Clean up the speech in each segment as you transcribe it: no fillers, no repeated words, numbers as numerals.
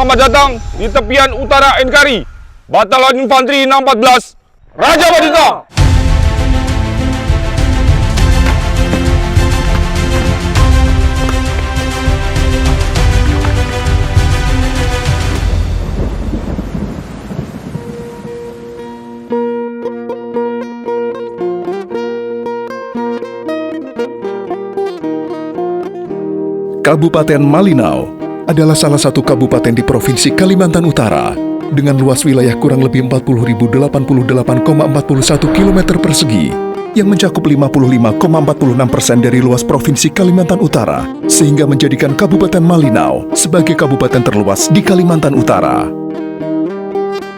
Selamat datang di tepian utara NKRI, Batalion Infanteri 614, Raja Pandita. Kabupaten Malinau adalah salah satu kabupaten di Provinsi Kalimantan Utara dengan luas wilayah kurang lebih 40.088,41 km persegi yang mencakup 55,46% dari luas Provinsi Kalimantan Utara, sehingga menjadikan Kabupaten Malinau sebagai kabupaten terluas di Kalimantan Utara.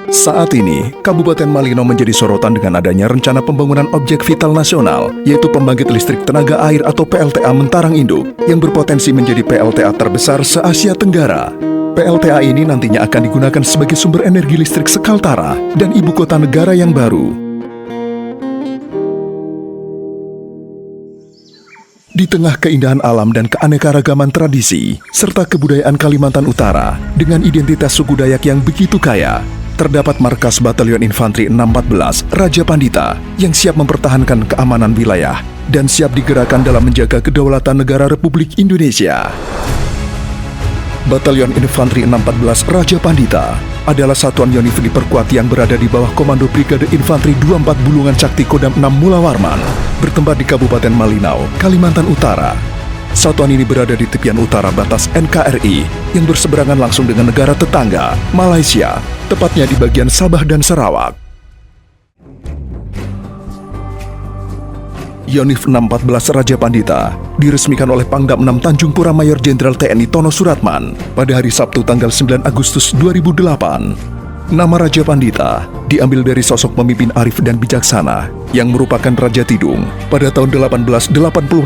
Saat ini, Kabupaten Malinau menjadi sorotan dengan adanya rencana pembangunan objek vital nasional, yaitu pembangkit listrik tenaga air atau PLTA Mentarang Induk, yang berpotensi menjadi PLTA terbesar se-Asia Tenggara. PLTA ini nantinya akan digunakan sebagai sumber energi listrik sekaltara dan ibu kota negara yang baru. Di tengah keindahan alam dan keanekaragaman tradisi, serta kebudayaan Kalimantan Utara dengan identitas suku Dayak yang begitu kaya, terdapat markas Batalion Infanteri 614 Raja Pandita yang siap mempertahankan keamanan wilayah dan siap digerakkan dalam menjaga kedaulatan negara Republik Indonesia. Batalion Infanteri 614 Raja Pandita adalah satuan Yonif diperkuat yang berada di bawah Komando Brigade Infanteri 24 Bulungan Sakti Kodam 6 Mula Warman, bertempat di Kabupaten Malinau, Kalimantan Utara. Satuan ini berada di tepian utara batas NKRI yang berseberangan langsung dengan negara tetangga, Malaysia, tepatnya di bagian Sabah dan Sarawak. Yonif 614 Raja Pandita diresmikan oleh Pangdam 6 Tanjung Pura Mayor Jenderal TNI Tono Suratman pada hari Sabtu tanggal 9 Agustus 2008. Nama Raja Pandita diambil dari sosok pemimpin arif dan bijaksana yang merupakan Raja Tidung pada tahun 1886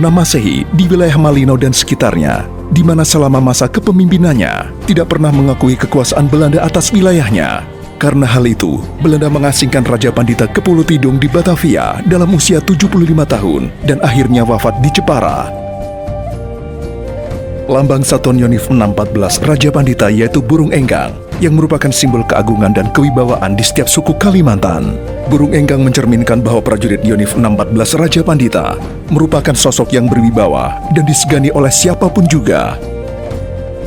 Masehi di wilayah Malinau dan sekitarnya, di mana selama masa kepemimpinannya tidak pernah mengakui kekuasaan Belanda atas wilayahnya. Karena hal itu, Belanda mengasingkan Raja Pandita ke Pulau Tidung di Batavia dalam usia 75 tahun dan akhirnya wafat di Jepara. Lambang Satuan Yonif 614 Raja Pandita yaitu burung enggang, yang merupakan simbol keagungan dan kewibawaan di setiap suku Kalimantan. Burung enggang mencerminkan bahwa prajurit Yonif 614 Raja Pandita merupakan sosok yang berwibawa dan disegani oleh siapapun juga.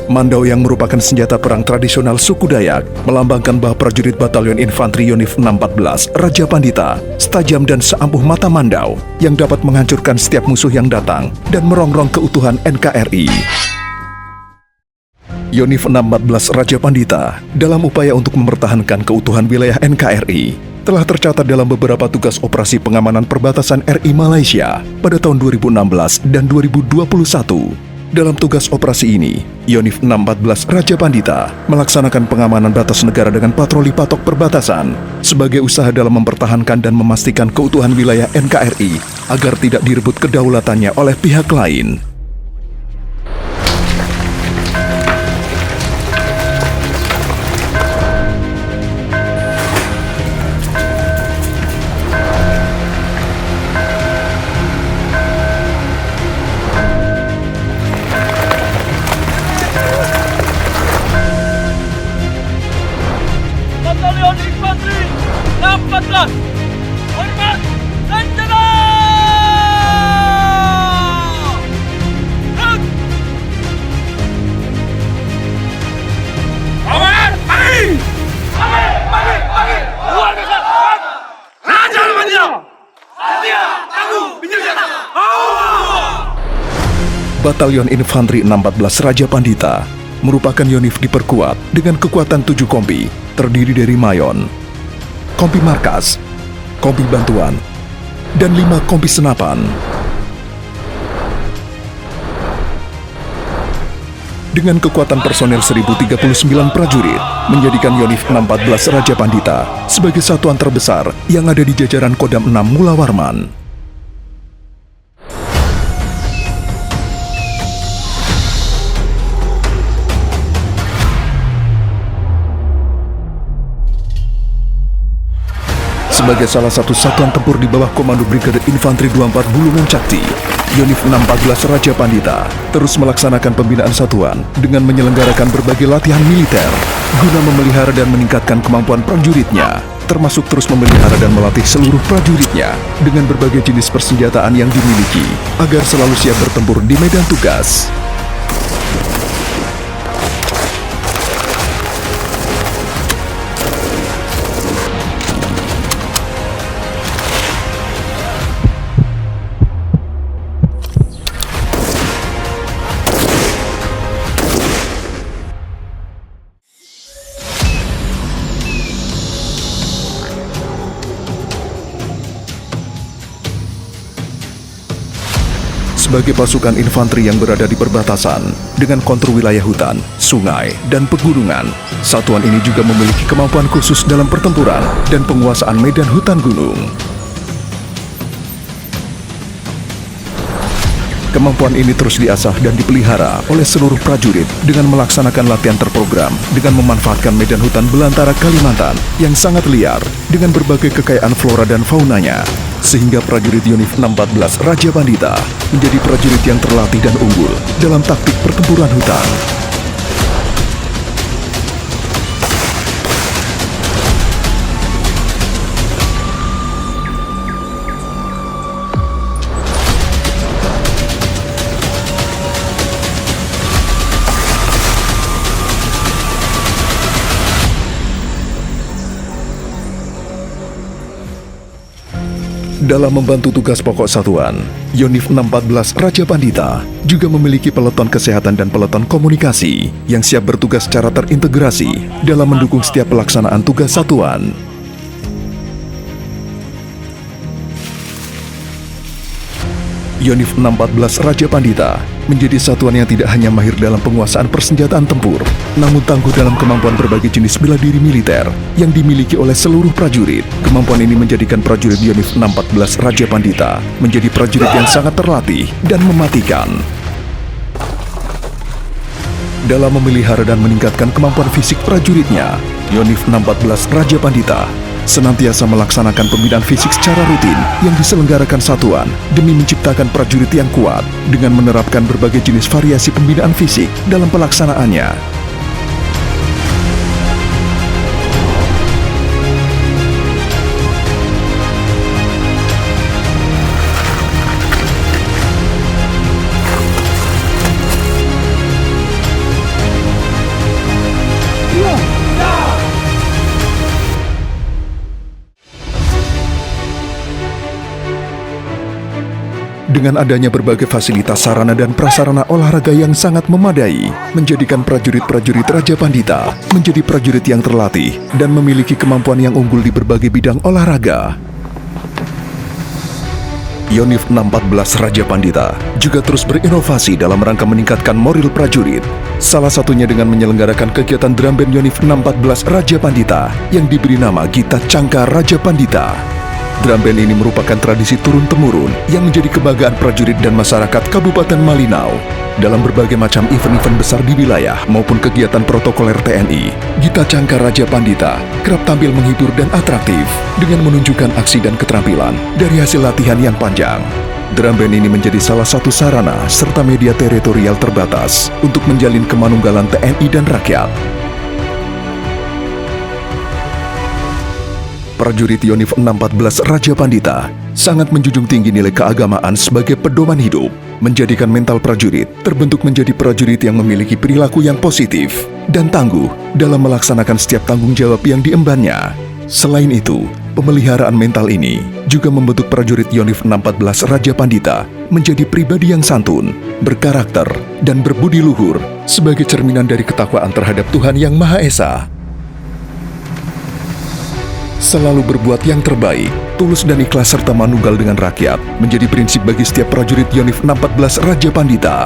Mandau yang merupakan senjata perang tradisional suku Dayak melambangkan bahwa prajurit Batalion Infanteri Yonif 614 Raja Pandita setajam dan seampuh mata mandau yang dapat menghancurkan setiap musuh yang datang dan merongrong keutuhan NKRI. Yonif 614 Raja Pandita dalam upaya untuk mempertahankan keutuhan wilayah NKRI telah tercatat dalam beberapa tugas operasi pengamanan perbatasan RI Malaysia pada tahun 2016 dan 2021. Dalam tugas operasi ini, Yonif 614 Raja Pandita melaksanakan pengamanan batas negara dengan patroli patok perbatasan sebagai usaha dalam mempertahankan dan memastikan keutuhan wilayah NKRI agar tidak direbut kedaulatannya oleh pihak lain. Batalion Infanteri 614, hormat dan jaga! Aman, pagi! Pagi! Luar biasa! Raja Pandita! Setia, tangguh, bijaksana! Batalion Infanteri 614 Raja Pandita merupakan Yonif diperkuat dengan kekuatan 7 kompi, terdiri dari Mayon, kompi markas, kompi bantuan, dan 5 kompi senapan. Dengan kekuatan personel 1039 prajurit, menjadikan Yonif 614 Raja Pandita sebagai satuan terbesar yang ada di jajaran Kodam 6 Mula Warman. Sebagai salah satu satuan tempur di bawah komando Brigade Infanteri 24 Bulungan Cakti, Yonif 614 Raja Pandita terus melaksanakan pembinaan satuan dengan menyelenggarakan berbagai latihan militer guna memelihara dan meningkatkan kemampuan prajuritnya, termasuk terus memelihara dan melatih seluruh prajuritnya dengan berbagai jenis persenjataan yang dimiliki agar selalu siap bertempur di medan tugas. Sebagai pasukan infanteri yang berada di perbatasan dengan kontur wilayah hutan, sungai, dan pegunungan, satuan ini juga memiliki kemampuan khusus dalam pertempuran dan penguasaan medan hutan gunung. Kemampuan ini terus diasah dan dipelihara oleh seluruh prajurit dengan melaksanakan latihan terprogram dengan memanfaatkan medan hutan belantara Kalimantan yang sangat liar dengan berbagai kekayaan flora dan faunanya, sehingga prajurit Yonif 614 Raja Pandita menjadi prajurit yang terlatih dan unggul dalam taktik pertempuran hutan. Dalam membantu tugas pokok satuan, Yonif 614 Raja Pandita juga memiliki peleton kesehatan dan peleton komunikasi yang siap bertugas secara terintegrasi dalam mendukung setiap pelaksanaan tugas satuan. Yonif 614 Raja Pandita menjadi satuan yang tidak hanya mahir dalam penguasaan persenjataan tempur, namun tangguh dalam kemampuan berbagai jenis bela diri militer yang dimiliki oleh seluruh prajurit. Kemampuan ini menjadikan prajurit Yonif 614 Raja Pandita menjadi prajurit yang sangat terlatih dan mematikan. Dalam memelihara dan meningkatkan kemampuan fisik prajuritnya, Yonif 614 Raja Pandita senantiasa melaksanakan pembinaan fisik secara rutin yang diselenggarakan satuan demi menciptakan prajurit yang kuat dengan menerapkan berbagai jenis variasi pembinaan fisik dalam pelaksanaannya. Dengan adanya berbagai fasilitas sarana dan prasarana olahraga yang sangat memadai, menjadikan prajurit-prajurit Raja Pandita menjadi prajurit yang terlatih dan memiliki kemampuan yang unggul di berbagai bidang olahraga. Yonif 614 Raja Pandita juga terus berinovasi dalam rangka meningkatkan moral prajurit. Salah satunya dengan menyelenggarakan kegiatan drum band Yonif 614 Raja Pandita yang diberi nama Gita Cangka Raja Pandita. Drum band ini merupakan tradisi turun-temurun yang menjadi kebanggaan prajurit dan masyarakat Kabupaten Malinau. Dalam berbagai macam event-event besar di wilayah maupun kegiatan protokoler TNI, Gita Cangka Raja Pandita kerap tampil menghibur dan atraktif dengan menunjukkan aksi dan keterampilan dari hasil latihan yang panjang. Drum band ini menjadi salah satu sarana serta media teritorial terbatas untuk menjalin kemanunggalan TNI dan rakyat. Prajurit Yonif 614 Raja Pandita sangat menjunjung tinggi nilai keagamaan sebagai pedoman hidup, menjadikan mental prajurit terbentuk menjadi prajurit yang memiliki perilaku yang positif dan tangguh dalam melaksanakan setiap tanggung jawab yang diembannya. Selain itu, pemeliharaan mental ini juga membentuk prajurit Yonif 614 Raja Pandita menjadi pribadi yang santun, berkarakter, dan berbudi luhur sebagai cerminan dari ketakwaan terhadap Tuhan Yang Maha Esa. Selalu berbuat yang terbaik, tulus dan ikhlas serta manunggal dengan rakyat menjadi prinsip bagi setiap prajurit Yonif 614 Raja Pandita.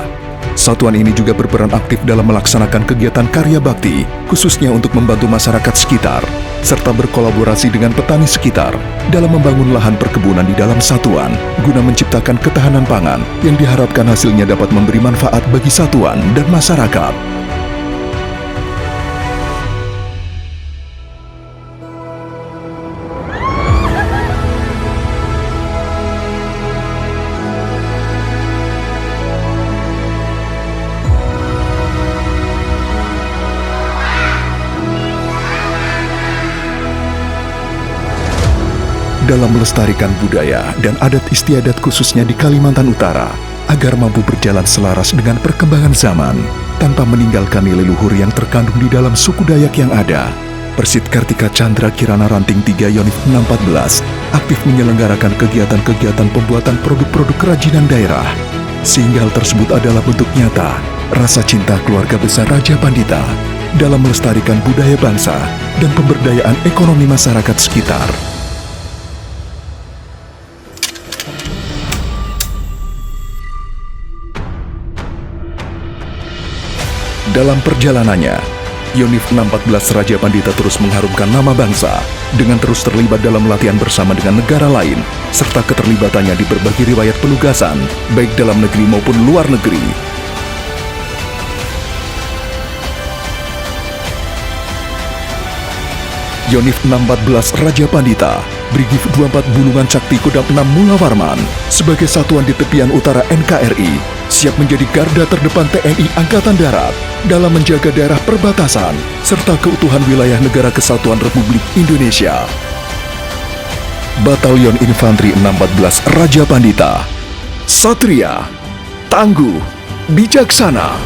Satuan ini juga berperan aktif dalam melaksanakan kegiatan karya bakti, khususnya untuk membantu masyarakat sekitar, serta berkolaborasi dengan petani sekitar dalam membangun lahan perkebunan di dalam satuan, guna menciptakan ketahanan pangan yang diharapkan hasilnya dapat memberi manfaat bagi satuan dan masyarakat. dalam melestarikan budaya dan adat istiadat khususnya di Kalimantan Utara agar mampu berjalan selaras dengan perkembangan zaman tanpa meninggalkan nilai luhur yang terkandung di dalam suku Dayak yang ada. Persit Kartika Chandra Kirana Ranting 3 Yonif 614 aktif menyelenggarakan kegiatan-kegiatan pembuatan produk-produk kerajinan daerah, sehingga hal tersebut adalah bentuk nyata rasa cinta keluarga besar Raja Pandita dalam melestarikan budaya bangsa dan pemberdayaan ekonomi masyarakat sekitar. Dalam perjalanannya, Yonif 614 Raja Pandita terus mengharumkan nama bangsa dengan terus terlibat dalam latihan bersama dengan negara lain, serta keterlibatannya di berbagai riwayat penugasan, baik dalam negeri maupun luar negeri. Yonif 614 Raja Pandita, Brigif 24 Bulungan Cakti Kodam 6 Mula Warman, sebagai satuan di tepian utara NKRI, siap menjadi garda terdepan TNI Angkatan Darat dalam menjaga daerah perbatasan serta keutuhan wilayah negara kesatuan Republik Indonesia. Batalion Infanteri 614 Raja Pandita, Satria, tangguh, bijaksana.